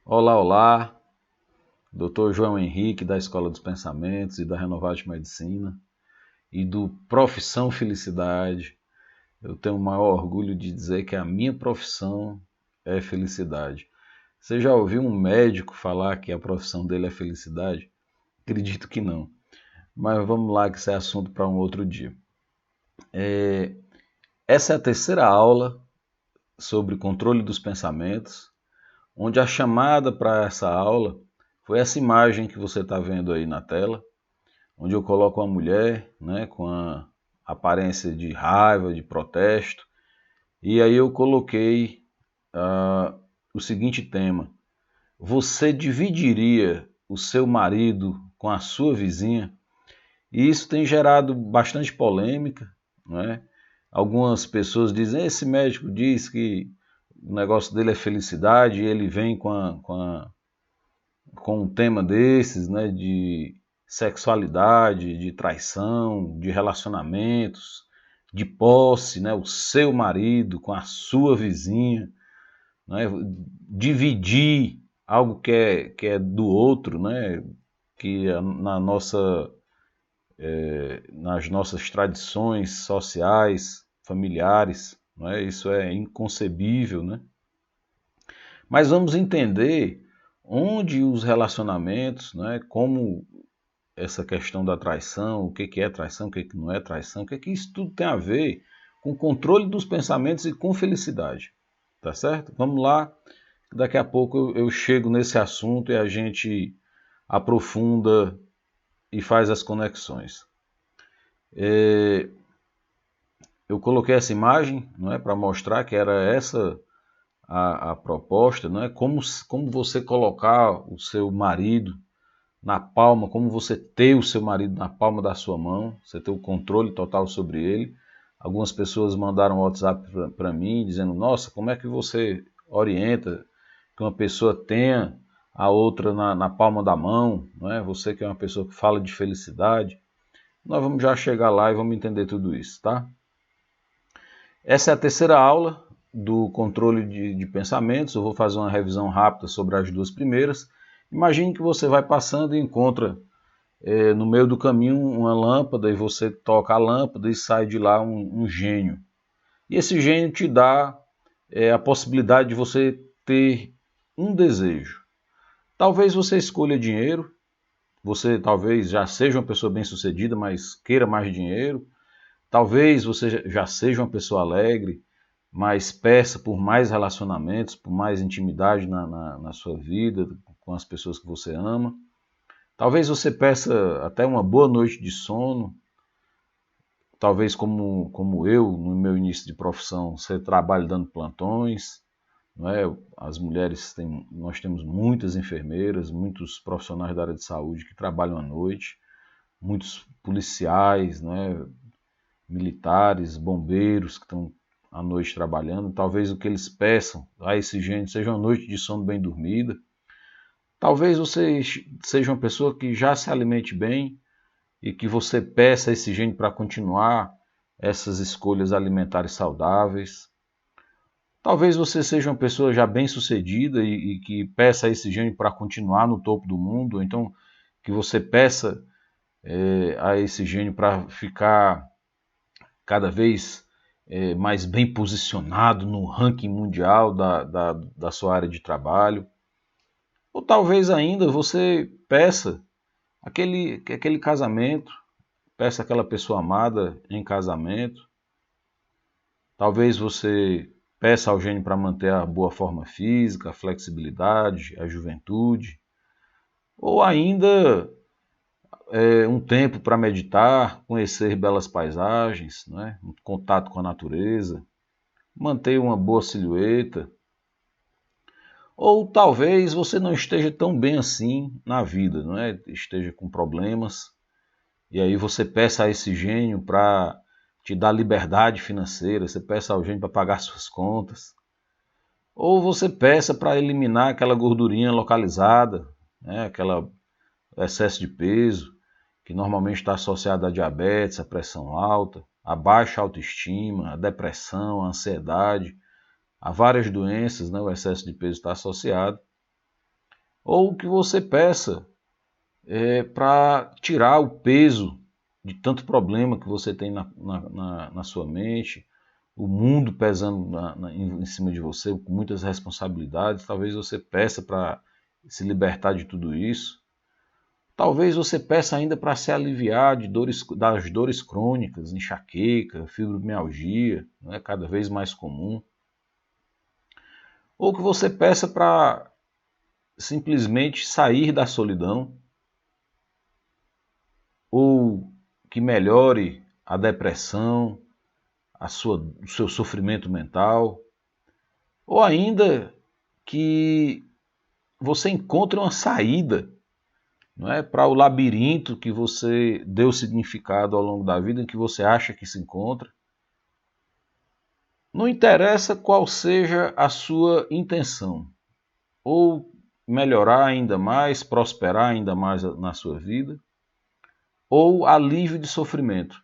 Olá, olá, Dr. João Henrique da Escola dos Pensamentos e da Renovate Medicina e do Profissão Felicidade. Eu tenho o maior orgulho de dizer que a minha profissão é felicidade. Você já ouviu um médico falar que a profissão dele é felicidade? Acredito que não. Mas vamos lá, que isso é assunto para um outro dia. Essa é a terceira aula sobre controle dos pensamentos, onde a chamada para essa aula foi essa imagem que você está vendo aí na tela, onde eu coloco uma mulher, né, com a aparência de raiva, de protesto, e aí eu coloquei o seguinte tema: você dividiria o seu marido com a sua vizinha? E isso tem gerado bastante polêmica, né? Algumas pessoas dizem, esse médico diz que o negócio dele é felicidade e ele vem com um tema desses, né, de sexualidade, de traição, de relacionamentos, de posse, né, o seu marido com a sua vizinha, né, dividir algo que é do outro, né, que nas nossas tradições sociais, familiares, né, isso é inconcebível, né? Mas vamos entender onde os relacionamentos, né, como essa questão da traição, o que é traição, o que não é traição, o que isso tudo tem a ver com o controle dos pensamentos e com felicidade, tá certo? Vamos lá, daqui a pouco eu chego nesse assunto e a gente aprofunda e faz as conexões. Eu coloquei essa imagem, não é, para mostrar que era essa a proposta, não é, como você colocar o seu marido na palma, como você ter o seu marido na palma da sua mão, você ter o controle total sobre ele. Algumas pessoas mandaram um WhatsApp para mim dizendo, nossa, como é que você orienta que uma pessoa tenha a outra na palma da mão, não é? Você que é uma pessoa que fala de felicidade. Nós vamos já chegar lá e vamos entender tudo isso, tá? Essa é a terceira aula do controle de pensamentos. Eu vou fazer uma revisão rápida sobre as duas primeiras. Imagine que você vai passando e encontra no meio do caminho uma lâmpada e você toca a lâmpada e sai de lá um gênio. E esse gênio te dá a possibilidade de você ter um desejo. Talvez você escolha dinheiro, você talvez já seja uma pessoa bem-sucedida, mas queira mais dinheiro. Talvez você já seja uma pessoa alegre, mas peça por mais relacionamentos, por mais intimidade na sua vida, com as pessoas que você ama. Talvez você peça até uma boa noite de sono. Talvez como eu, no meu início de profissão, você trabalha dando plantões. Não é? As mulheres nós temos muitas enfermeiras, muitos profissionais da área de saúde que trabalham à noite, muitos policiais, não é? Militares, bombeiros que estão à noite trabalhando. Talvez o que eles peçam a esse gênio seja uma noite de sono bem dormida. Talvez você seja uma pessoa que já se alimente bem e que você peça a esse gênio para continuar essas escolhas alimentares saudáveis. Talvez você seja uma pessoa já bem-sucedida e que peça a esse gênio para continuar no topo do mundo, ou então que você peça a esse gênio para ficar cada vez mais bem posicionado no ranking mundial da sua área de trabalho. Ou talvez ainda você peça aquele casamento, peça aquela pessoa amada em casamento. Talvez você peça ao gênio para manter a boa forma física, a flexibilidade, a juventude. Ou ainda um tempo para meditar, conhecer belas paisagens, né? Um contato com a natureza, manter uma boa silhueta. Ou talvez você não esteja tão bem assim na vida, não é? Esteja com problemas, e aí você peça a esse gênio para te dar liberdade financeira, você peça ao gênio para pagar suas contas. Ou você peça para eliminar aquela gordurinha localizada, né? Aquele excesso de peso, que normalmente está associado à diabetes, à pressão alta, à baixa autoestima, à depressão, à ansiedade, a várias doenças, né? O excesso de peso está associado. ou que você peça para tirar o peso de tanto problema que você tem na sua mente, o mundo pesando em cima de você, com muitas responsabilidades. Talvez você peça para se libertar de tudo isso. Talvez você peça ainda para se aliviar das dores crônicas, enxaqueca, fibromialgia, né, cada vez mais comum. Ou que você peça para simplesmente sair da solidão, ou que melhore a depressão, o seu sofrimento mental, ou ainda que você encontre uma saída, não é, para o labirinto que você deu significado ao longo da vida, em que você acha que se encontra. Não interessa qual seja a sua intenção, ou melhorar ainda mais, prosperar ainda mais na sua vida, ou alívio de sofrimento.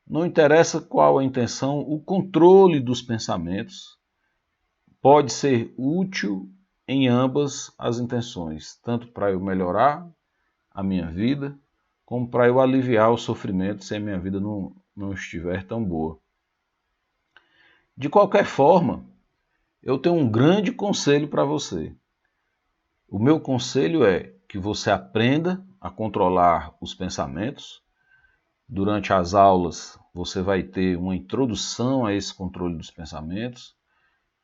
Não interessa qual a intenção, o controle dos pensamentos pode ser útil em ambas as intenções, tanto para eu melhorar a minha vida, como para eu aliviar o sofrimento se a minha vida não estiver tão boa. De qualquer forma, eu tenho um grande conselho para você. O meu conselho é que você aprenda a controlar os pensamentos. Durante as aulas, você vai ter uma introdução a esse controle dos pensamentos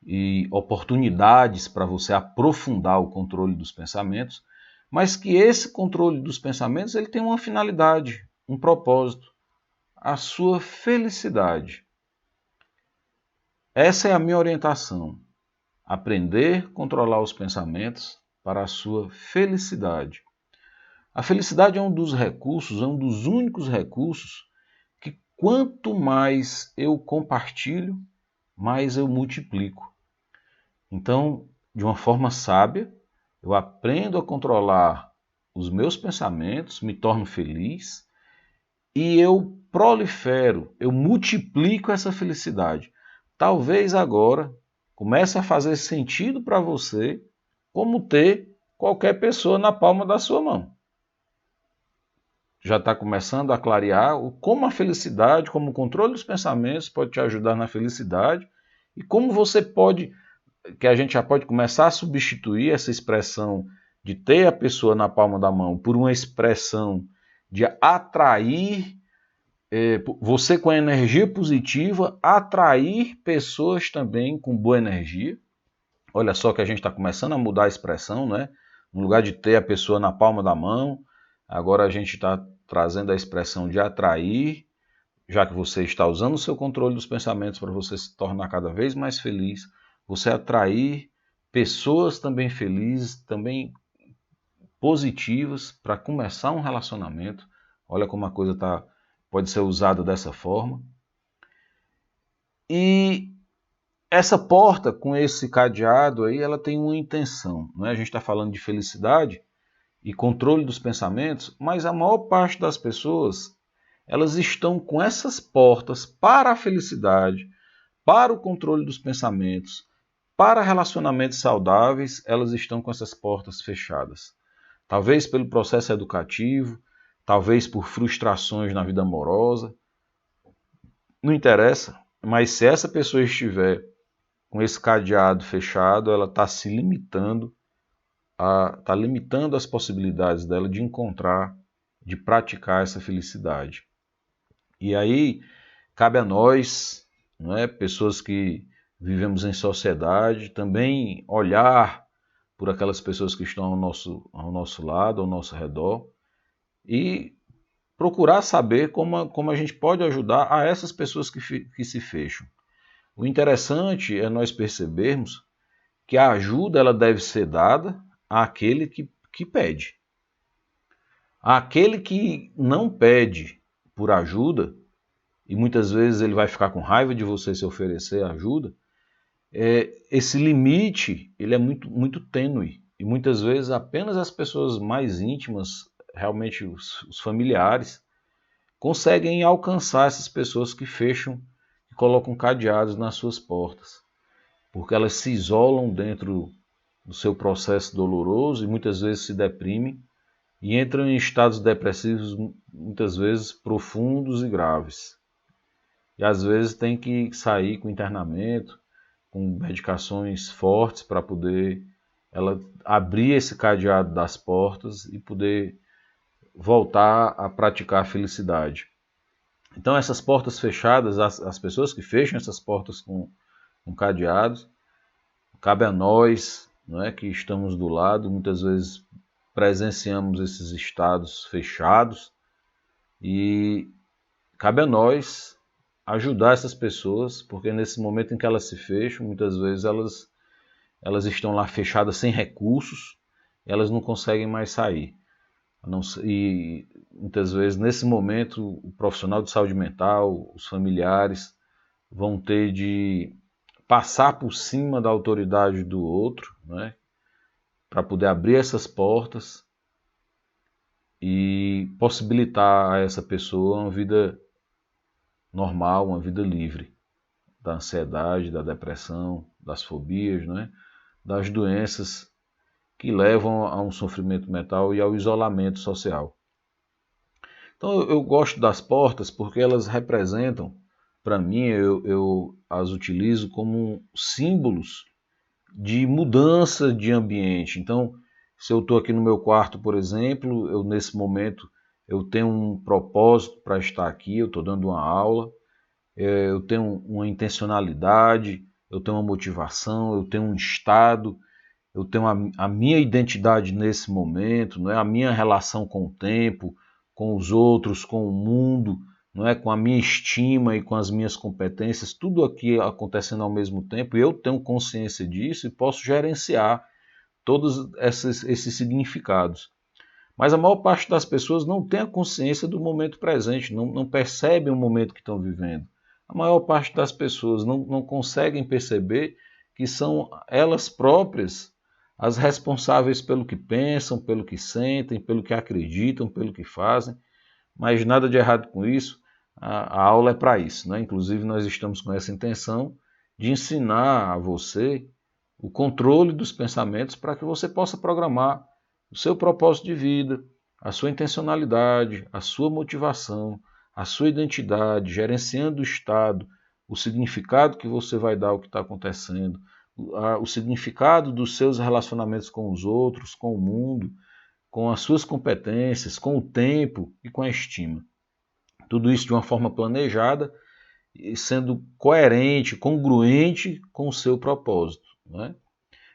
e oportunidades para você aprofundar o controle dos pensamentos, mas que esse controle dos pensamentos ele tem uma finalidade, um propósito, a sua felicidade. Essa é a minha orientação. Aprender a controlar os pensamentos para a sua felicidade. A felicidade é um dos recursos, é um dos únicos recursos que quanto mais eu compartilho, mais eu multiplico. Então, de uma forma sábia, eu aprendo a controlar os meus pensamentos, me torno feliz e eu prolifero, eu multiplico essa felicidade. Talvez agora comece a fazer sentido para você como ter qualquer pessoa na palma da sua mão. Já está começando a clarear como a felicidade, como o controle dos pensamentos pode te ajudar na felicidade e como você pode, que a gente já pode começar a substituir essa expressão de ter a pessoa na palma da mão por uma expressão de atrair, você com a energia positiva, atrair pessoas também com boa energia. Olha só que a gente está começando a mudar a expressão, né? No lugar de ter a pessoa na palma da mão, agora a gente está trazendo a expressão de atrair, já que você está usando o seu controle dos pensamentos para você se tornar cada vez mais feliz, você atrair pessoas também felizes, também positivas para começar um relacionamento. Olha como a coisa pode ser usada dessa forma. E essa porta com esse cadeado aí, ela tem uma intenção. Não é? A gente está falando de felicidade e controle dos pensamentos, mas a maior parte das pessoas, elas estão com essas portas para a felicidade, para o controle dos pensamentos, para relacionamentos saudáveis, elas estão com essas portas fechadas. Talvez pelo processo educativo, talvez por frustrações na vida amorosa. Não interessa, mas se essa pessoa estiver com esse cadeado fechado, ela está se limitando, está limitando as possibilidades dela de encontrar, de praticar essa felicidade. E aí cabe a nós, não é, pessoas que vivemos em sociedade, também olhar por aquelas pessoas que estão ao nosso lado, ao nosso redor, e procurar saber como a gente pode ajudar a essas pessoas que se fecham. O interessante é nós percebermos que a ajuda ela deve ser dada àquele que pede. Aquele que não pede por ajuda, e muitas vezes ele vai ficar com raiva de você se oferecer ajuda, esse limite ele é muito, muito tênue. E muitas vezes apenas as pessoas mais íntimas, realmente os familiares, conseguem alcançar essas pessoas que fecham e colocam cadeados nas suas portas. Porque elas se isolam dentro do seu processo doloroso e muitas vezes se deprimem e entram em estados depressivos muitas vezes profundos e graves. E às vezes tem que sair com internamento, com medicações fortes para poder ela abrir esse cadeado das portas e poder voltar a praticar a felicidade. Então essas portas fechadas, as pessoas que fecham essas portas com cadeados, cabe a nós, não é, que estamos do lado, muitas vezes presenciamos esses estados fechados e cabe a nós ajudar essas pessoas, porque nesse momento em que elas se fecham, muitas vezes elas estão lá fechadas sem recursos, elas não conseguem mais sair. E muitas vezes nesse momento o profissional de saúde mental, os familiares vão ter de passar por cima da autoridade do outro, né, para poder abrir essas portas e possibilitar a essa pessoa uma vida normal, uma vida livre da ansiedade, da depressão, das fobias, né, das doenças que levam a um sofrimento mental e ao isolamento social. Então eu gosto das portas porque elas representam, para mim, eu as utilizo como símbolos de mudança de ambiente. Então, se eu estou aqui no meu quarto, por exemplo, nesse momento eu tenho um propósito para estar aqui, eu estou dando uma aula, eu tenho uma intencionalidade, eu tenho uma motivação, eu tenho um estado, eu tenho a minha identidade nesse momento, não é? A minha relação com o tempo, com os outros, com o mundo, não é? Com a minha estima e com as minhas competências, tudo aqui acontecendo ao mesmo tempo, e eu tenho consciência disso e posso gerenciar todos esses significados. Mas a maior parte das pessoas não tem a consciência do momento presente, não percebem o momento que estão vivendo. A maior parte das pessoas não conseguem perceber que são elas próprias as responsáveis pelo que pensam, pelo que sentem, pelo que acreditam, pelo que fazem, mas nada de errado com isso, a aula é para isso, né? Inclusive nós estamos com essa intenção de ensinar a você o controle dos pensamentos para que você possa programar o seu propósito de vida, a sua intencionalidade, a sua motivação, a sua identidade, gerenciando o estado, o significado que você vai dar ao que está acontecendo, o significado dos seus relacionamentos com os outros, com o mundo, com as suas competências, com o tempo e com a estima. Tudo isso de uma forma planejada e sendo coerente, congruente com o seu propósito, né?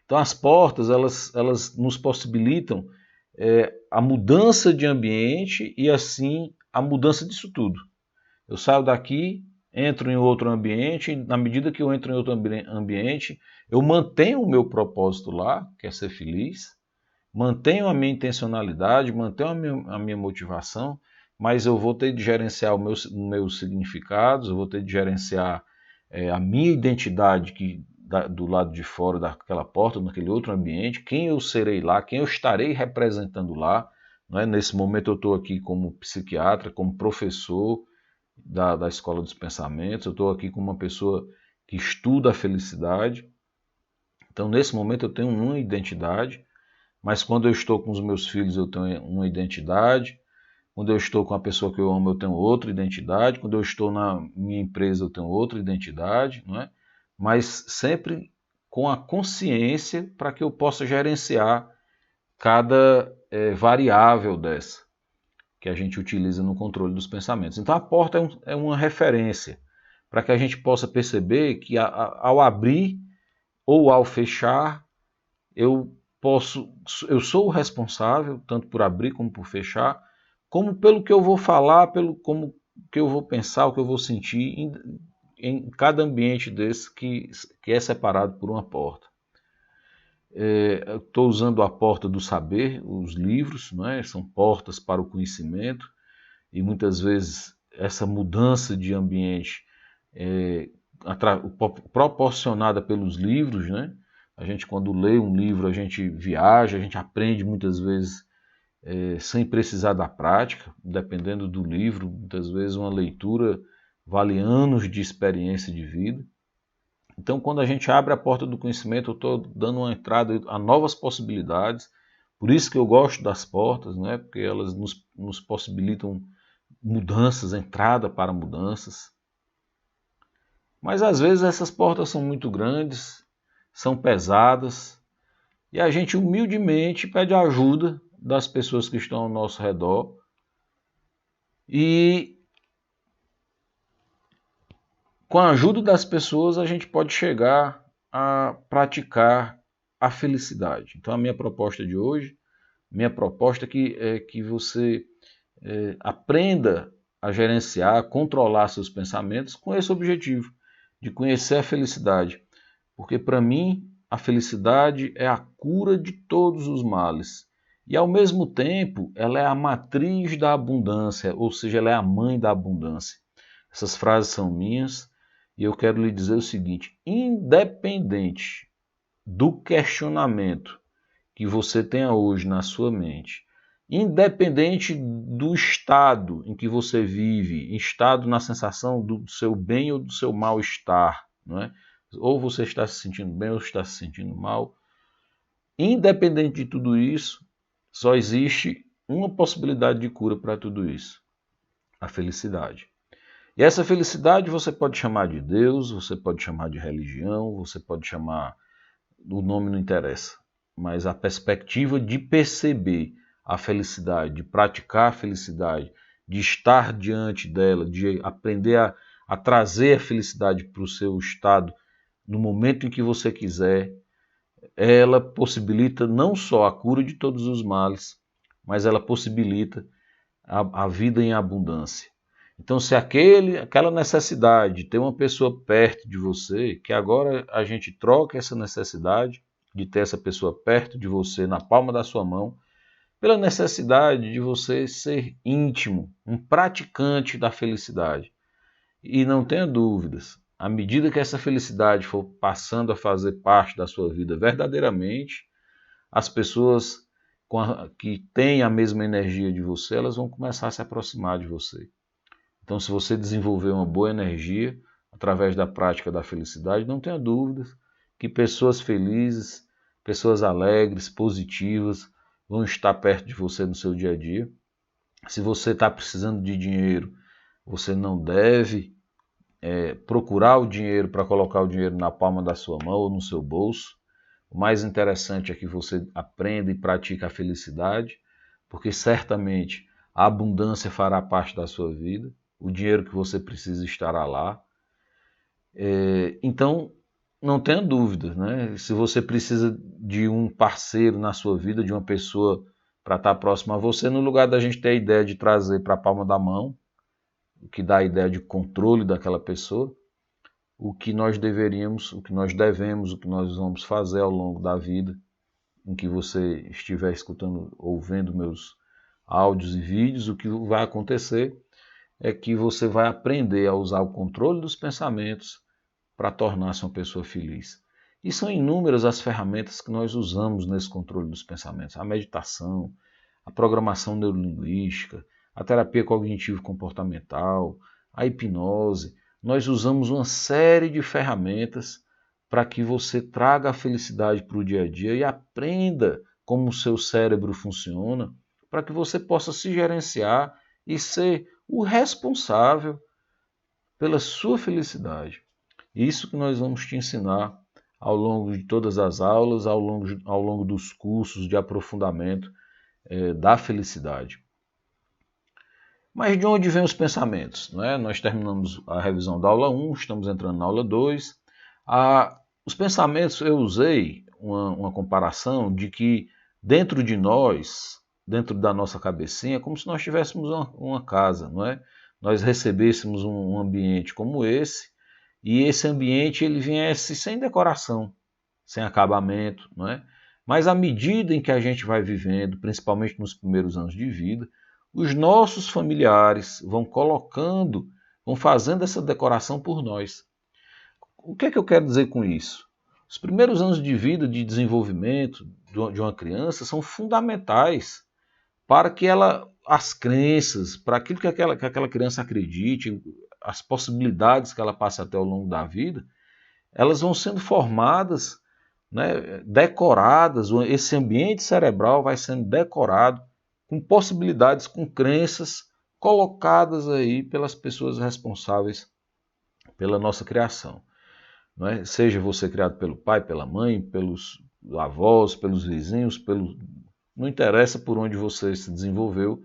Então as portas elas nos possibilitam a mudança de ambiente e assim a mudança disso tudo. Eu saio daqui, entro em outro ambiente, e na medida que eu entro em outro ambiente, eu mantenho o meu propósito lá, que é ser feliz, mantenho a minha intencionalidade, mantenho a minha motivação, mas eu vou ter de gerenciar os meus significados, eu vou ter de gerenciar a minha identidade do lado de fora daquela porta, naquele outro ambiente, quem eu serei lá, quem eu estarei representando lá. Não é? Nesse momento eu estou aqui como psiquiatra, como professor da Escola dos Pensamentos, eu estou aqui como uma pessoa que estuda a felicidade. Então nesse momento eu tenho uma identidade, mas quando eu estou com os meus filhos eu tenho uma identidade, quando eu estou com a pessoa que eu amo eu tenho outra identidade, quando eu estou na minha empresa eu tenho outra identidade, não é? Mas sempre com a consciência para que eu possa gerenciar cada variável dessa que a gente utiliza no controle dos pensamentos. Então a porta é uma referência para que a gente possa perceber que ao abrir ou ao fechar, eu sou o responsável, tanto por abrir como por fechar, como pelo que eu vou falar, como que eu vou pensar, o que eu vou sentir em cada ambiente desse que é separado por uma porta. Estou usando a porta do saber, os livros, não é? São portas para o conhecimento, e muitas vezes essa mudança de ambiente é proporcionada pelos livros, né? A gente, quando lê um livro, a gente viaja, a gente aprende muitas vezes sem precisar da prática, dependendo do livro. Muitas vezes uma leitura vale anos de experiência de vida. Então, quando a gente abre a porta do conhecimento, eu estou dando uma entrada a novas possibilidades. Por isso que eu gosto das portas, né? Porque elas nos possibilitam mudanças, entrada para mudanças. Mas às vezes essas portas são muito grandes, são pesadas, e a gente humildemente pede ajuda das pessoas que estão ao nosso redor. E com a ajuda das pessoas a gente pode chegar a praticar a felicidade. Então a minha proposta de hoje, minha proposta é que você aprenda a gerenciar, a controlar seus pensamentos com esse objetivo, de conhecer a felicidade. Porque para mim a felicidade é a cura de todos os males. E ao mesmo tempo ela é a matriz da abundância, ou seja, ela é a mãe da abundância. Essas frases são minhas e eu quero lhe dizer o seguinte: independente do questionamento que você tenha hoje na sua mente, independente do estado em que você vive, estado na sensação do seu bem ou do seu mal-estar, não é? Ou você está se sentindo bem ou está se sentindo mal, independente de tudo isso, só existe uma possibilidade de cura para tudo isso: a felicidade. E essa felicidade você pode chamar de Deus, você pode chamar de religião, você pode chamar, o nome não interessa, mas a perspectiva de perceber a felicidade, de praticar a felicidade, de estar diante dela, de aprender a trazer a felicidade para o seu estado no momento em que você quiser, ela possibilita não só a cura de todos os males, mas ela possibilita a vida em abundância. Então, se aquela necessidade de ter uma pessoa perto de você, que agora a gente troca essa necessidade de ter essa pessoa perto de você, na palma da sua mão, pela necessidade de você ser íntimo, um praticante da felicidade. E não tenha dúvidas, à medida que essa felicidade for passando a fazer parte da sua vida verdadeiramente, as pessoas que têm a mesma energia de você, elas vão começar a se aproximar de você. Então, se você desenvolver uma boa energia através da prática da felicidade, não tenha dúvidas que pessoas felizes, pessoas alegres, positivas, vão estar perto de você no seu dia a dia. Se você está precisando de dinheiro, você não deve procurar o dinheiro para colocar o dinheiro na palma da sua mão ou no seu bolso. O mais interessante é que você aprenda e pratique a felicidade, porque certamente a abundância fará parte da sua vida. O dinheiro que você precisa estará lá. Então, não tenha dúvida, né? Se você precisa de um parceiro na sua vida, de uma pessoa para estar próxima a você, no lugar da gente ter a ideia de trazer para a palma da mão, o que dá a ideia de controle daquela pessoa, o que nós deveríamos, o que nós devemos, o que nós vamos fazer ao longo da vida, em que você estiver escutando ou vendo meus áudios e vídeos, o que vai acontecer é que você vai aprender a usar o controle dos pensamentos para tornar-se uma pessoa feliz. E são inúmeras as ferramentas que nós usamos nesse controle dos pensamentos. A meditação, a programação neurolinguística, a terapia cognitivo-comportamental, a hipnose. Nós usamos uma série de ferramentas para que você traga a felicidade para o dia a dia e aprenda como o seu cérebro funciona, para que você possa se gerenciar e ser o responsável pela sua felicidade. Isso que nós vamos te ensinar ao longo de todas as aulas, ao longo dos cursos de aprofundamento da felicidade. Mas de onde vêm os pensamentos? Não é? Nós terminamos a revisão da aula 1, estamos entrando na aula 2. Os pensamentos, eu usei uma comparação de que dentro de nós, dentro da nossa cabecinha, é como se nós tivéssemos uma casa, não é? Nós recebêssemos um ambiente como esse, e esse ambiente ele viesse sem decoração, sem acabamento, não é? Mas à medida em que a gente vai vivendo, principalmente nos primeiros anos de vida, os nossos familiares vão fazendo essa decoração por nós. O que é que eu quero dizer com isso? Os primeiros anos de vida, de desenvolvimento de uma criança são fundamentais para que as crenças, para aquilo que aquela criança acredite, as possibilidades que ela passa até ao longo da vida, elas vão sendo formadas, né, decoradas, esse ambiente cerebral vai sendo decorado com possibilidades, com crenças colocadas aí pelas pessoas responsáveis pela nossa criação. Não é? Seja você criado pelo pai, pela mãe, pelos avós, pelos vizinhos, não interessa por onde você se desenvolveu,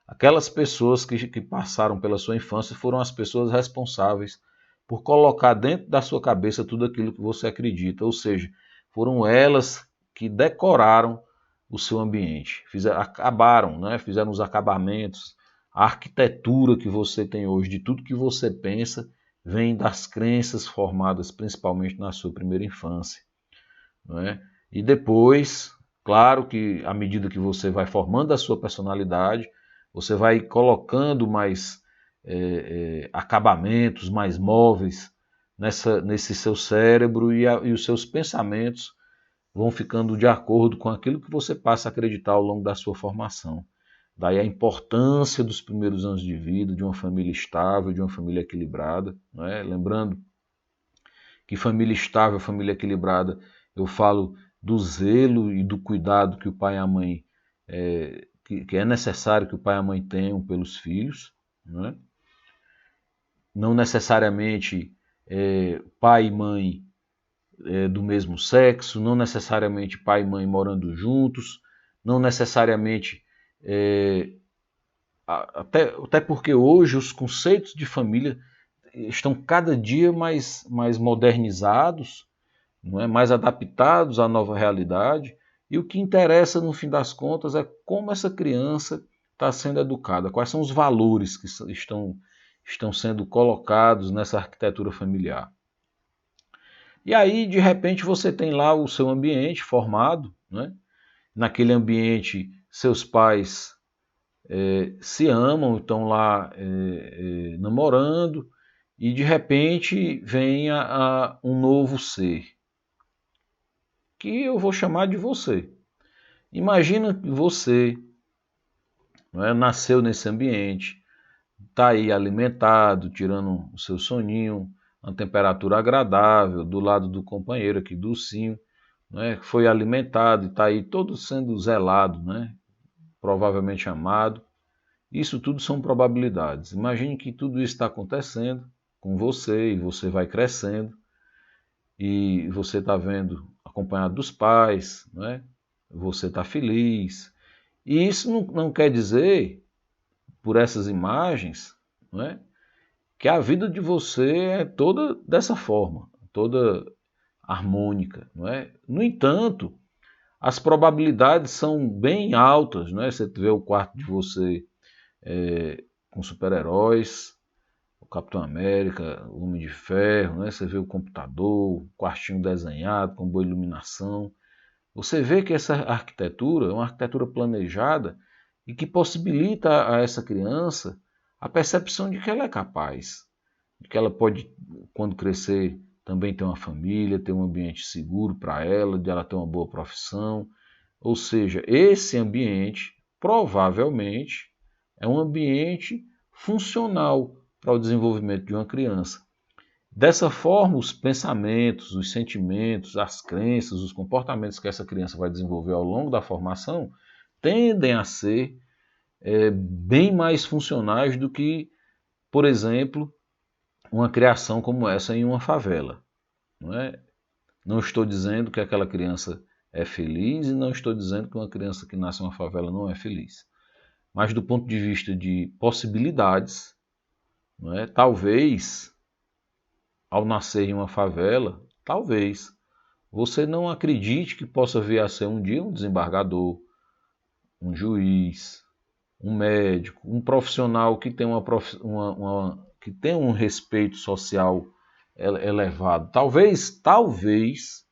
aquelas pessoas que passaram pela sua infância foram as pessoas responsáveis por colocar dentro da sua cabeça tudo aquilo que você acredita, ou seja, foram elas que decoraram o seu ambiente, acabaram, né? Fizeram os acabamentos, a arquitetura que você tem hoje, de tudo que você pensa, vem das crenças formadas principalmente na sua primeira infância. Não é? E depois, claro que à medida que você vai formando a sua personalidade, você vai colocando mais acabamentos, mais móveis nesse seu cérebro e os seus pensamentos vão ficando de acordo com aquilo que você passa a acreditar ao longo da sua formação. Daí a importância dos primeiros anos de vida, de uma família estável, de uma família equilibrada. Não é? Lembrando que família estável, família equilibrada, eu falo do zelo e do cuidado que o pai e a mãe, que é necessário que o pai e a mãe tenham pelos filhos. Não é? Não necessariamente pai e mãe do mesmo sexo, não necessariamente pai e mãe morando juntos, não necessariamente... até porque hoje os conceitos de família estão cada dia mais modernizados, não é? Mais adaptados à nova realidade, e o que interessa no fim das contas é como essa criança está sendo educada, quais são os valores que estão sendo colocados nessa arquitetura familiar. E aí, de repente, você tem lá o seu ambiente formado, né? Naquele ambiente, seus pais se amam, estão lá namorando, e de repente vem um novo ser, que eu vou chamar de você. Imagina que você, não é, nasceu nesse ambiente, está aí alimentado, tirando o seu soninho, uma temperatura agradável, do lado do companheiro aqui, do ursinho, né, foi alimentado e está aí todo sendo zelado, né, provavelmente amado. Isso tudo são probabilidades. Imagine que tudo isso está acontecendo com você e você vai crescendo e você está vendo acompanhado dos pais, né? Você está feliz. E isso não quer dizer, por essas imagens, não é, que a vida de você é toda dessa forma, toda harmônica. Não é? No entanto, as probabilidades são bem altas. Não é? Você vê o quarto de você com super-heróis, o Capitão América, o Homem de Ferro, né? Você vê o computador, o quartinho desenhado com boa iluminação. Você vê que essa arquitetura é uma arquitetura planejada e que possibilita a essa criança a percepção de que ela é capaz, de que ela pode, quando crescer, também ter uma família, ter um ambiente seguro para ela, de ela ter uma boa profissão. Ou seja, esse ambiente provavelmente é um ambiente funcional para o desenvolvimento de uma criança. Dessa forma, os pensamentos, os sentimentos, as crenças, os comportamentos que essa criança vai desenvolver ao longo da formação tendem a ser bem mais funcionais do que, por exemplo, uma criação como essa em uma favela. Não é? Não estou dizendo que aquela criança é feliz e não estou dizendo que uma criança que nasce em uma favela não é feliz. Mas do ponto de vista de possibilidades, não é? Talvez, ao nascer em uma favela, talvez você não acredite que possa vir a ser um dia um desembargador, um juiz, um médico, um profissional que tem, que tem um respeito social elevado. Talvez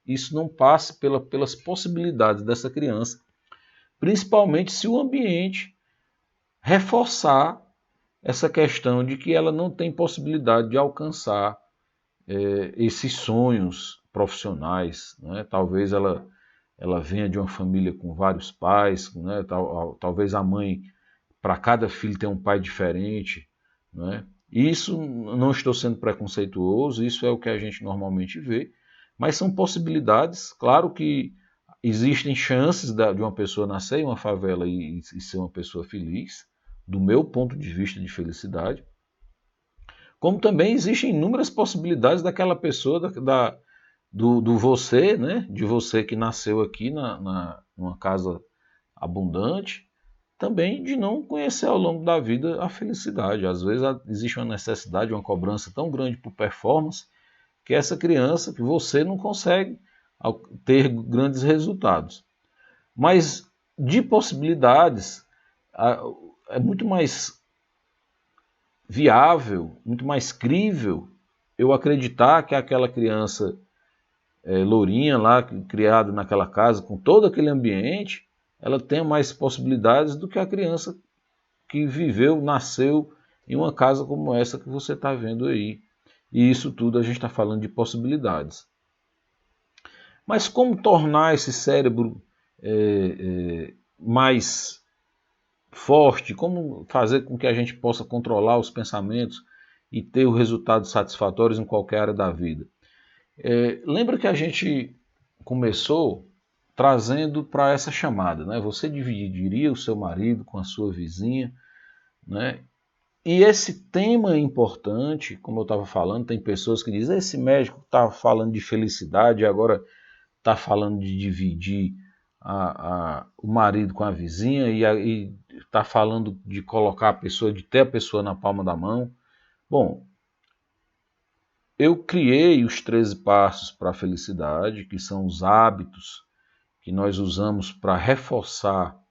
isso não passe pelas possibilidades dessa criança, principalmente se o ambiente reforçar essa questão de que ela não tem possibilidade de alcançar esses sonhos profissionais. Né? Talvez ela venha de uma família com vários pais, né? Talvez a mãe, para cada filho, tenha um pai diferente. Né? Isso, não estou sendo preconceituoso, isso é o que a gente normalmente vê, Mas são possibilidades, claro que existem chances de uma pessoa nascer em uma favela e ser uma pessoa feliz, do meu ponto de vista de felicidade, como também existem inúmeras possibilidades daquela pessoa, do você, né? De você que nasceu aqui numa casa abundante, também de não conhecer ao longo da vida a felicidade. Às vezes existe uma necessidade, uma cobrança tão grande por performance, que essa criança, que você não consegue ter grandes resultados. Mas de possibilidades, é muito mais viável, muito mais crível eu acreditar que aquela criança lourinha lá, criada naquela casa, com todo aquele ambiente, ela tenha mais possibilidades do que a criança que viveu, nasceu em uma casa como essa que você está vendo aí. E isso tudo a gente está falando de possibilidades. Mas como tornar esse cérebro mais forte? Como fazer com que a gente possa controlar os pensamentos e ter os resultados satisfatórios em qualquer área da vida? Lembra que a gente começou trazendo para essa chamada, né? Você dividiria o seu marido com a sua vizinha, né? E esse tema é importante, como eu estava falando, tem pessoas que dizem, esse médico está falando de felicidade e agora está falando de dividir o marido com a vizinha e está falando de colocar a pessoa, de ter a pessoa na palma da mão. Bom, eu criei os 13 passos para a felicidade, que são os hábitos que nós usamos para reforçar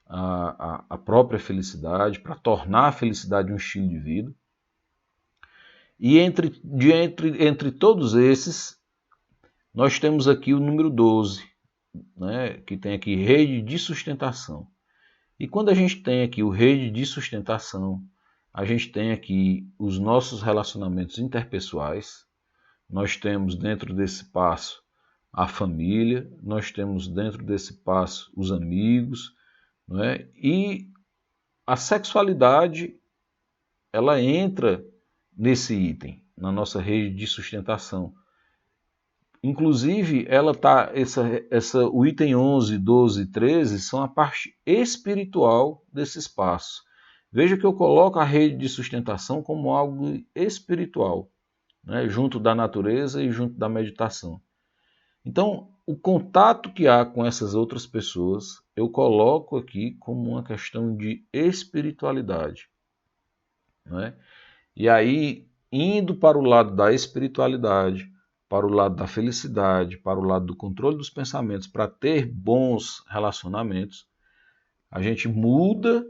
a própria felicidade, para tornar a felicidade um estilo de vida. E entre todos esses, nós temos aqui o número 12, né, que tem aqui rede de sustentação. E quando a gente tem aqui o rede de sustentação, a gente tem aqui os nossos relacionamentos interpessoais, nós temos dentro desse passo a família, nós temos dentro desse passo os amigos, não é? E a sexualidade, ela entra nesse item, na nossa rede de sustentação. Inclusive, ela tá, o item 11, 12 e 13 são a parte espiritual desse espaço. Veja que eu coloco a rede de sustentação como algo espiritual, né, junto da natureza e junto da meditação. Então, o contato que há com essas outras pessoas, eu coloco aqui como uma questão de espiritualidade, né? E aí, indo para o lado da espiritualidade, para o lado da felicidade, para o lado do controle dos pensamentos, para ter bons relacionamentos, a gente muda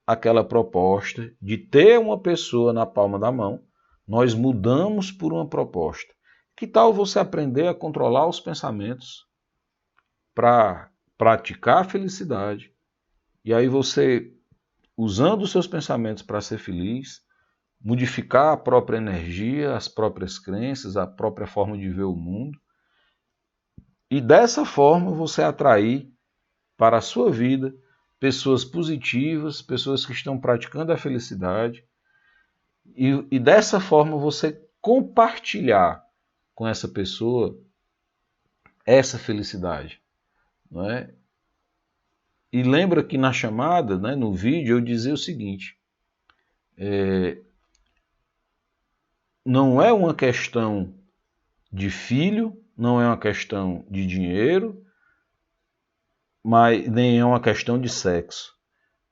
aquela proposta de ter uma pessoa na palma da mão, nós mudamos por uma proposta. Que tal você aprender a controlar os pensamentos para praticar a felicidade? E aí você, usando os seus pensamentos para ser feliz, modificar a própria energia, as próprias crenças, a própria forma de ver o mundo. E dessa forma você atrair para a sua vida pessoas positivas, pessoas que estão praticando a felicidade. E dessa forma você compartilhar com essa pessoa essa felicidade, não é? E lembra que na chamada, né, no vídeo, eu dizia o seguinte, não é uma questão de filho, não é uma questão de dinheiro, nem é uma questão de sexo,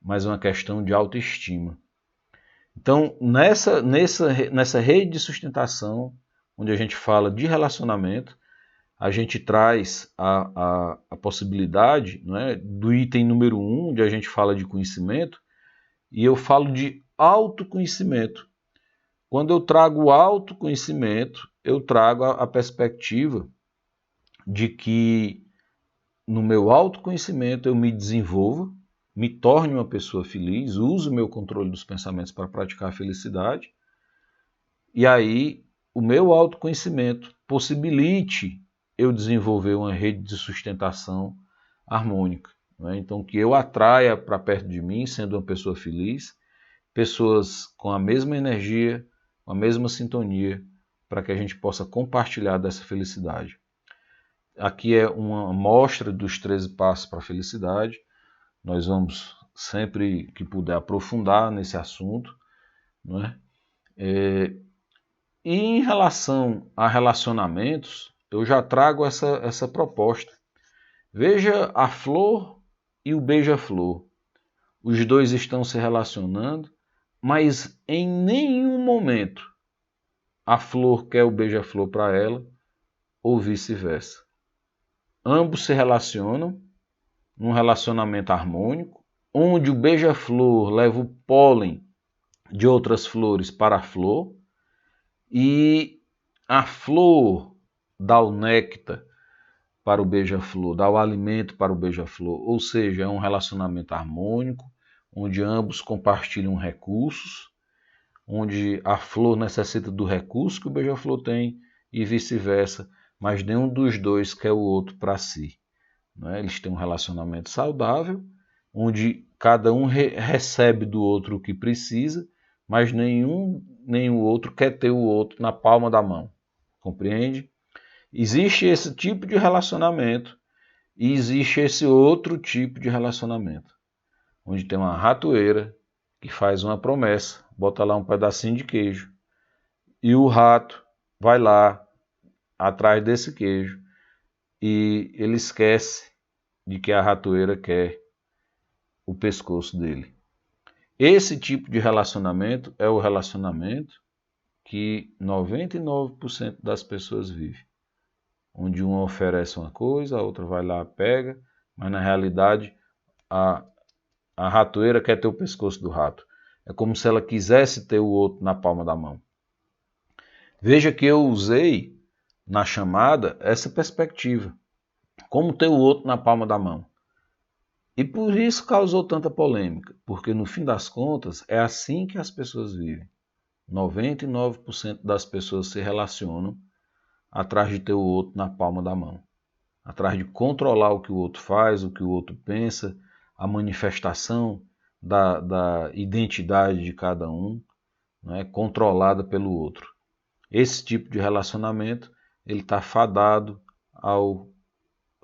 mas é uma questão de autoestima. Então, nessa rede de sustentação, onde a gente fala de relacionamento, a gente traz a possibilidade, não é, do item número 1, onde a gente fala de conhecimento, e eu falo de autoconhecimento. Quando eu trago o autoconhecimento, eu trago a perspectiva de que no meu autoconhecimento eu me desenvolva, me torne uma pessoa feliz, use o meu controle dos pensamentos para praticar a felicidade, e aí o meu autoconhecimento possibilite eu desenvolver uma rede de sustentação harmônica. Né? Então, que eu atraia para perto de mim, sendo uma pessoa feliz, pessoas com a mesma energia, com a mesma sintonia, para que a gente possa compartilhar dessa felicidade. Aqui é uma amostra dos 13 passos para a felicidade. Nós vamos, sempre que puder, aprofundar nesse assunto, não é? E em relação a relacionamentos, eu já trago essa proposta. Veja a flor e o beija-flor. Os dois estão se relacionando, mas em nenhum momento a flor quer o beija-flor para ela, ou vice-versa. Ambos se relacionam num relacionamento harmônico, onde o beija-flor leva o pólen de outras flores para a flor, e a flor dá o néctar para o beija-flor, dá o alimento para o beija-flor, ou seja, é um relacionamento harmônico, onde ambos compartilham recursos, onde a flor necessita do recurso que o beija-flor tem e vice-versa, mas nenhum dos dois quer o outro para si. Né? Eles têm um relacionamento saudável, onde cada um recebe do outro o que precisa, mas nenhum outro quer ter o outro na palma da mão. Compreende? Existe esse tipo de relacionamento e existe esse outro tipo de relacionamento, onde tem uma ratoeira que faz uma promessa, bota lá um pedacinho de queijo e o rato vai lá atrás desse queijo e ele esquece de que a ratoeira quer o pescoço dele. Esse tipo de relacionamento é o relacionamento que 99% das pessoas vivem, onde uma oferece uma coisa, a outra vai lá, pega, mas na realidade a ratoeira quer ter o pescoço do rato. É como se ela quisesse ter o outro na palma da mão. Veja que eu usei na chamada essa perspectiva. Como ter o outro na palma da mão. E por isso causou tanta polêmica, porque no fim das contas é assim que as pessoas vivem. 99% das pessoas se relacionam atrás de ter o outro na palma da mão, atrás de controlar o que o outro faz, o que o outro pensa, a manifestação da identidade de cada um, né, controlada pelo outro. Esse tipo de relacionamento ele está fadado ao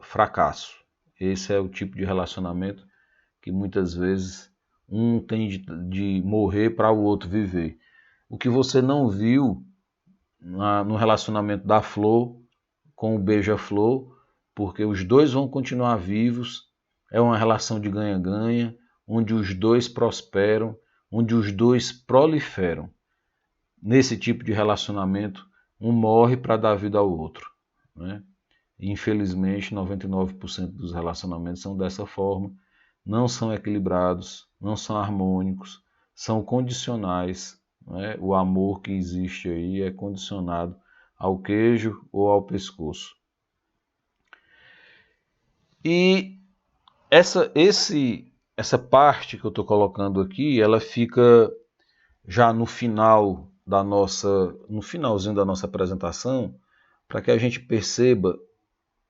fracasso. Esse é o tipo de relacionamento que muitas vezes um tem de morrer para o outro viver. O que você não viu no relacionamento da flor com o beija-flor, porque os dois vão continuar vivos, é uma relação de ganha-ganha, onde os dois prosperam, onde os dois proliferam. Nesse tipo de relacionamento, um morre para dar vida ao outro, né? Infelizmente, 99% dos relacionamentos são dessa forma, não são equilibrados, não são harmônicos, são condicionais. Né? O amor que existe aí é condicionado ao queijo ou ao pescoço. E essa parte que eu estou colocando aqui, ela fica já no finalzinho da nossa apresentação, para que a gente perceba.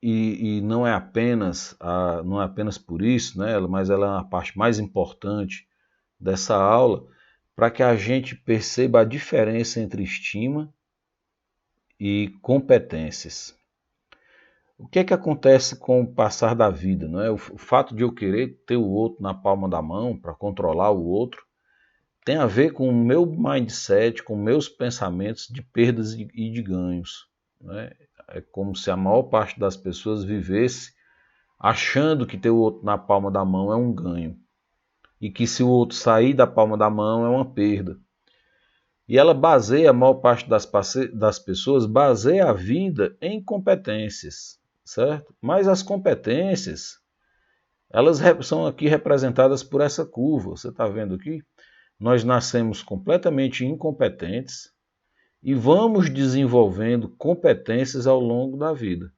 E não é apenas por isso, né, mas ela é a parte mais importante dessa aula, para que a gente perceba a diferença entre estima e competências. O que é que acontece com o passar da vida? Não é? O fato de eu querer ter o outro na palma da mão, para controlar o outro, tem a ver com o meu mindset, com meus pensamentos de perdas e de ganhos. Né? É como se a maior parte das pessoas vivesse achando que ter o outro na palma da mão é um ganho. E que se o outro sair da palma da mão é uma perda. E ela baseia, a maior parte das pessoas, baseia a vida em competências, certo? Mas as competências, elas são aqui representadas por essa curva. Você está vendo aqui? Nós nascemos completamente incompetentes e vamos desenvolvendo competências ao longo da vida.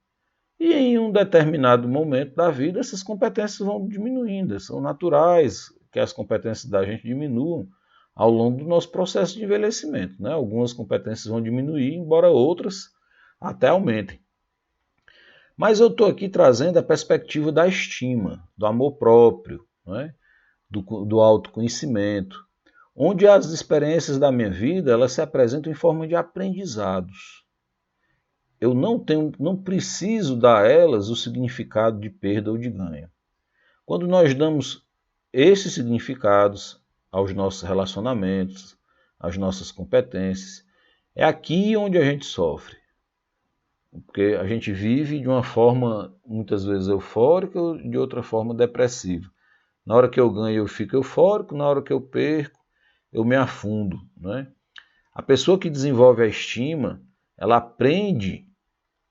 E em um determinado momento da vida, essas competências vão diminuindo. São naturais que as competências da gente diminuam ao longo do nosso processo de envelhecimento. Né? Algumas competências vão diminuir, embora outras até aumentem. Mas eu estou aqui trazendo a perspectiva da estima, do amor próprio, né? do autoconhecimento, onde as experiências da minha vida elas se apresentam em forma de aprendizados. eu não preciso dar a elas o significado de perda ou de ganho. Quando nós damos esses significados aos nossos relacionamentos, às nossas competências, é aqui onde a gente sofre. Porque a gente vive de uma forma muitas vezes eufórica ou de outra forma depressiva. Na hora que eu ganho eu fico eufórico, na hora que eu perco eu me afundo, né? A pessoa que desenvolve a estima, ela aprende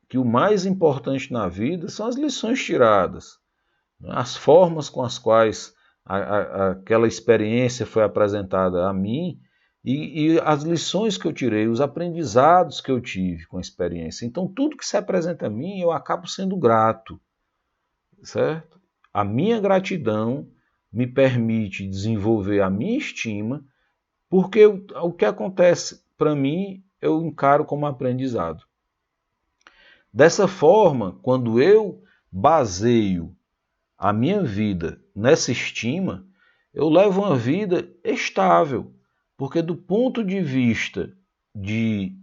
que o mais importante na vida são as lições tiradas, as formas com as quais aquela experiência foi apresentada a mim e as lições que eu tirei, os aprendizados que eu tive com a experiência. Então, tudo que se apresenta a mim, eu acabo sendo grato, certo? A minha gratidão me permite desenvolver a minha estima, porque o que acontece para mim, eu encaro como aprendizado. Dessa forma, quando eu baseio a minha vida nessa estima, eu levo uma vida estável, porque do ponto de vista de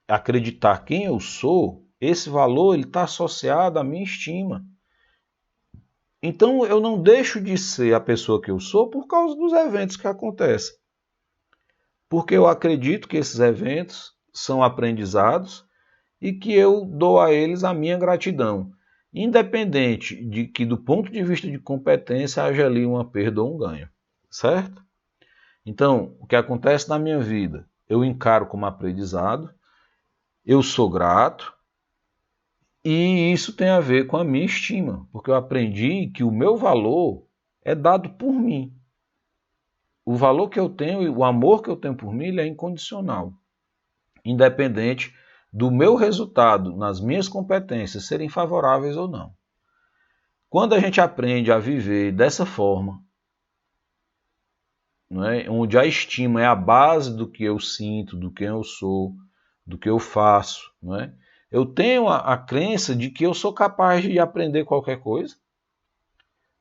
acreditar quem eu sou, esse valor está associado à minha estima. Então eu não deixo de ser a pessoa que eu sou por causa dos eventos que acontecem. Porque eu acredito que esses eventos são aprendizados e que eu dou a eles a minha gratidão, independente de que do ponto de vista de competência haja ali uma perda ou um ganho, certo? Então, o que acontece na minha vida, eu encaro como aprendizado, eu sou grato e isso tem a ver com a minha estima, porque eu aprendi que o meu valor é dado por mim. O valor que eu tenho e o amor que eu tenho por mim ele é incondicional, independente do meu resultado nas minhas competências serem favoráveis ou não. Quando a gente aprende a viver dessa forma, não é? Onde a estima é a base do que eu sinto, do que eu sou, do que eu faço, não é? Eu tenho a crença de que eu sou capaz de aprender qualquer coisa,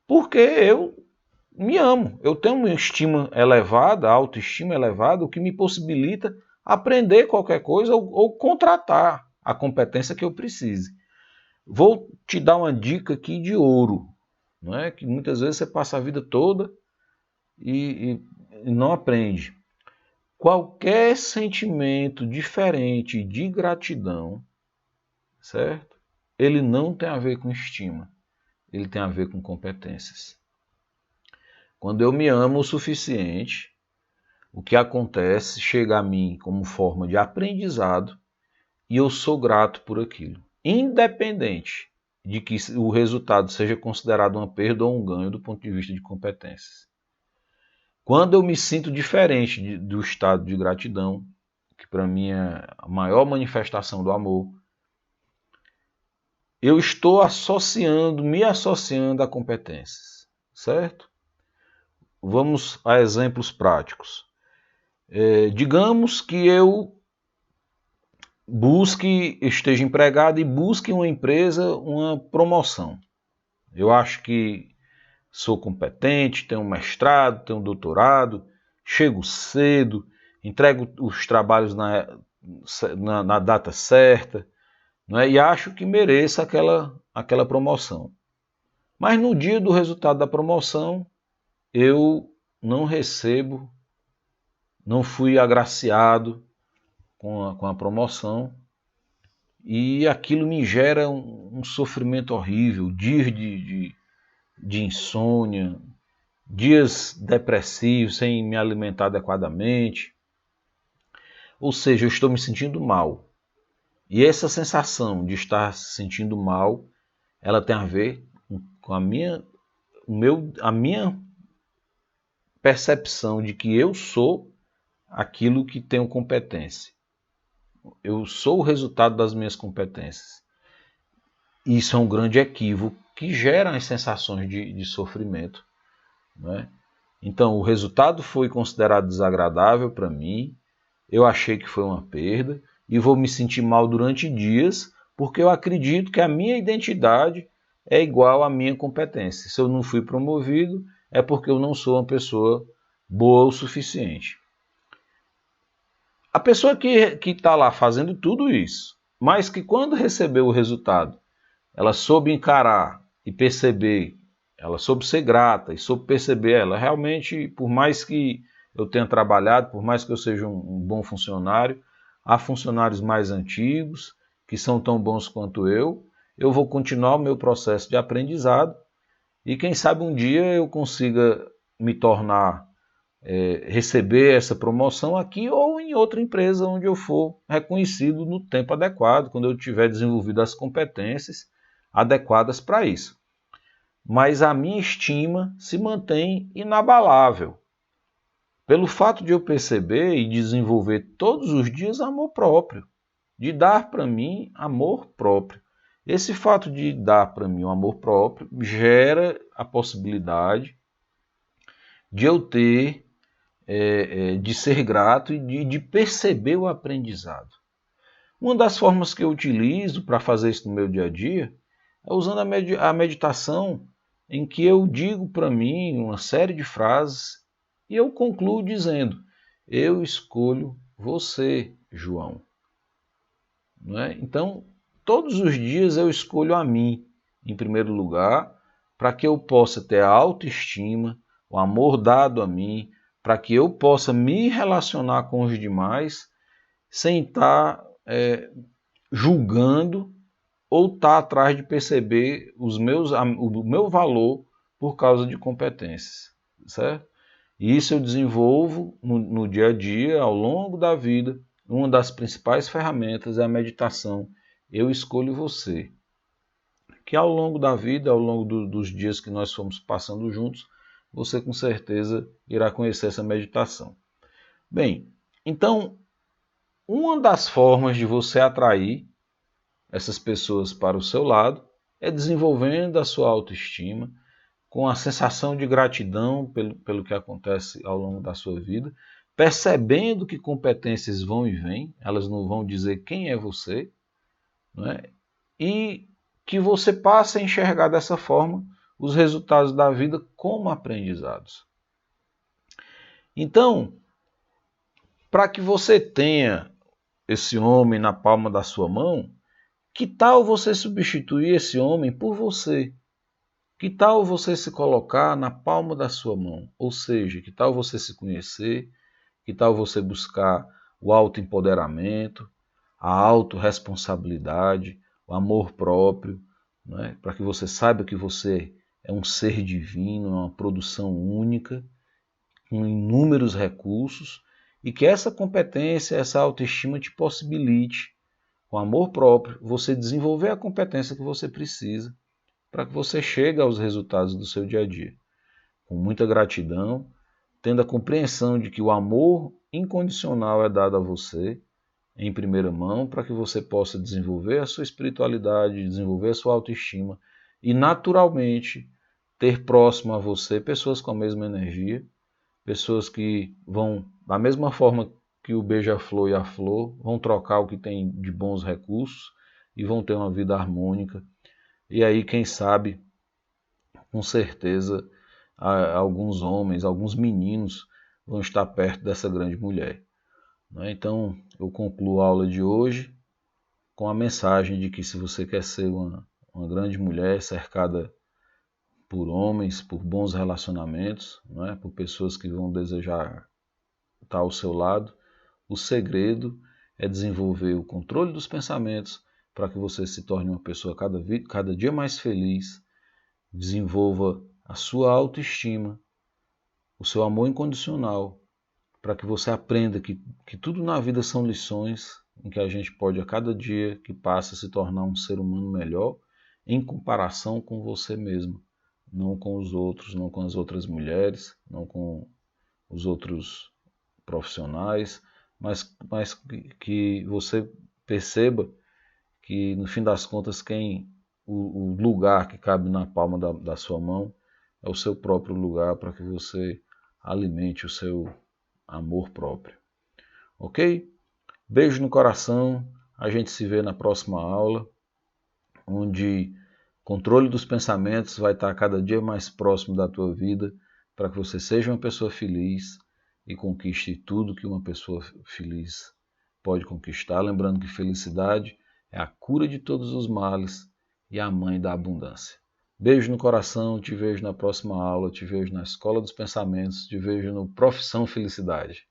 porque eu me amo. Eu tenho uma estima elevada, autoestima elevada, o que me possibilita aprender qualquer coisa ou contratar a competência que eu precise. Vou te dar uma dica aqui de ouro, não é? Que muitas vezes você passa a vida toda e não aprende. Qualquer sentimento diferente de gratidão, certo? Ele não tem a ver com estima, ele tem a ver com competências. Quando eu me amo o suficiente, o que acontece chega a mim como forma de aprendizado e eu sou grato por aquilo, independente de que o resultado seja considerado uma perda ou um ganho do ponto de vista de competências. Quando eu me sinto diferente do estado de gratidão, que para mim é a maior manifestação do amor, eu estou me associando a competências, certo? Vamos a exemplos práticos. Digamos que eu esteja empregado e busque uma empresa uma promoção. Eu acho que sou competente, tenho um mestrado, tenho um doutorado, chego cedo, entrego os trabalhos na data certa, não é? E acho que mereço aquela promoção. Mas no dia do resultado da promoção, eu não recebo, não fui agraciado com a promoção e aquilo me gera um sofrimento horrível, dias de insônia, dias depressivos, sem me alimentar adequadamente. Ou seja, eu estou me sentindo mal. E essa sensação de estar se sentindo mal, ela tem a ver com a minha percepção de que eu sou aquilo que tenho competência. Eu sou o resultado das minhas competências. Isso é um grande equívoco que gera as sensações de sofrimento, né? Então, o resultado foi considerado desagradável para mim, eu achei que foi uma perda e vou me sentir mal durante dias porque eu acredito que a minha identidade é igual à minha competência. Se eu não fui promovido, é porque eu não sou uma pessoa boa o suficiente. A pessoa que está lá fazendo tudo isso, mas que quando recebeu o resultado, ela soube encarar e perceber, ela soube ser grata e soube perceber, ela realmente, por mais que eu tenha trabalhado, por mais que eu seja um bom funcionário, há funcionários mais antigos, que são tão bons quanto eu vou continuar o meu processo de aprendizado e quem sabe um dia eu consiga me tornar, receber essa promoção aqui ou em outra empresa onde eu for reconhecido no tempo adequado, quando eu tiver desenvolvido as competências adequadas para isso. Mas a minha estima se mantém inabalável, pelo fato de eu perceber e desenvolver todos os dias amor próprio, de dar para mim amor próprio. Esse fato de dar para mim o amor próprio gera a possibilidade de eu ter, de ser grato e de perceber o aprendizado. Uma das formas que eu utilizo para fazer isso no meu dia a dia é usando a meditação, em que eu digo para mim uma série de frases e eu concluo dizendo: eu escolho você, João. Não é? Então, todos os dias eu escolho a mim, em primeiro lugar, para que eu possa ter a autoestima, o amor dado a mim, para que eu possa me relacionar com os demais sem estar julgando ou estar atrás de perceber o meu valor por causa de competências, certo? E isso eu desenvolvo no dia a dia, ao longo da vida. Uma das principais ferramentas é a meditação. Eu escolho você. Que ao longo da vida, ao longo dos dias que nós fomos passando juntos, você com certeza irá conhecer essa meditação. Bem, então, uma das formas de você atrair essas pessoas para o seu lado é desenvolvendo a sua autoestima, com a sensação de gratidão pelo que acontece ao longo da sua vida, percebendo que competências vão e vêm, elas não vão dizer quem é você, não é? E que você passe a enxergar dessa forma os resultados da vida como aprendizados. Então, para que você tenha esse homem na palma da sua mão, que tal você substituir esse homem por você? Que tal você se colocar na palma da sua mão? Ou seja, que tal você se conhecer? Que tal você buscar o autoempoderamento, a autorresponsabilidade, o amor próprio, né? Para que você saiba que você é um ser divino, uma produção única, com inúmeros recursos, e que essa competência, essa autoestima te possibilite, com amor próprio, você desenvolver a competência que você precisa para que você chegue aos resultados do seu dia a dia. Com muita gratidão, tendo a compreensão de que o amor incondicional é dado a você, em primeira mão, para que você possa desenvolver a sua espiritualidade, desenvolver a sua autoestima e, naturalmente, ter próximo a você pessoas com a mesma energia, pessoas que vão, da mesma forma que o beija-flor e a flor, vão trocar o que tem de bons recursos e vão ter uma vida harmônica. E aí, quem sabe, com certeza, alguns homens, alguns meninos vão estar perto dessa grande mulher. Então, eu concluo a aula de hoje com a mensagem de que se você quer ser uma grande mulher cercada por homens, por bons relacionamentos, por pessoas que vão desejar estar ao seu lado, o segredo é desenvolver o controle dos pensamentos para que você se torne uma pessoa cada dia mais feliz, desenvolva a sua autoestima, o seu amor incondicional, para que você aprenda que tudo na vida são lições em que a gente pode, a cada dia que passa, se tornar um ser humano melhor em comparação com você mesmo, não com os outros, não com as outras mulheres, não com os outros profissionais, mas que você perceba que, no fim das contas, o lugar que cabe na palma da sua mão é o seu próprio lugar para que você alimente o seu amor próprio. Ok? Beijo no coração. A gente se vê na próxima aula, onde o controle dos pensamentos vai estar cada dia mais próximo da tua vida, para que você seja uma pessoa feliz e conquiste tudo que uma pessoa feliz pode conquistar. Lembrando que felicidade é a cura de todos os males e a mãe da abundância. Beijo no coração, te vejo na próxima aula, te vejo na Escola dos Pensamentos, te vejo no Profissão Felicidade.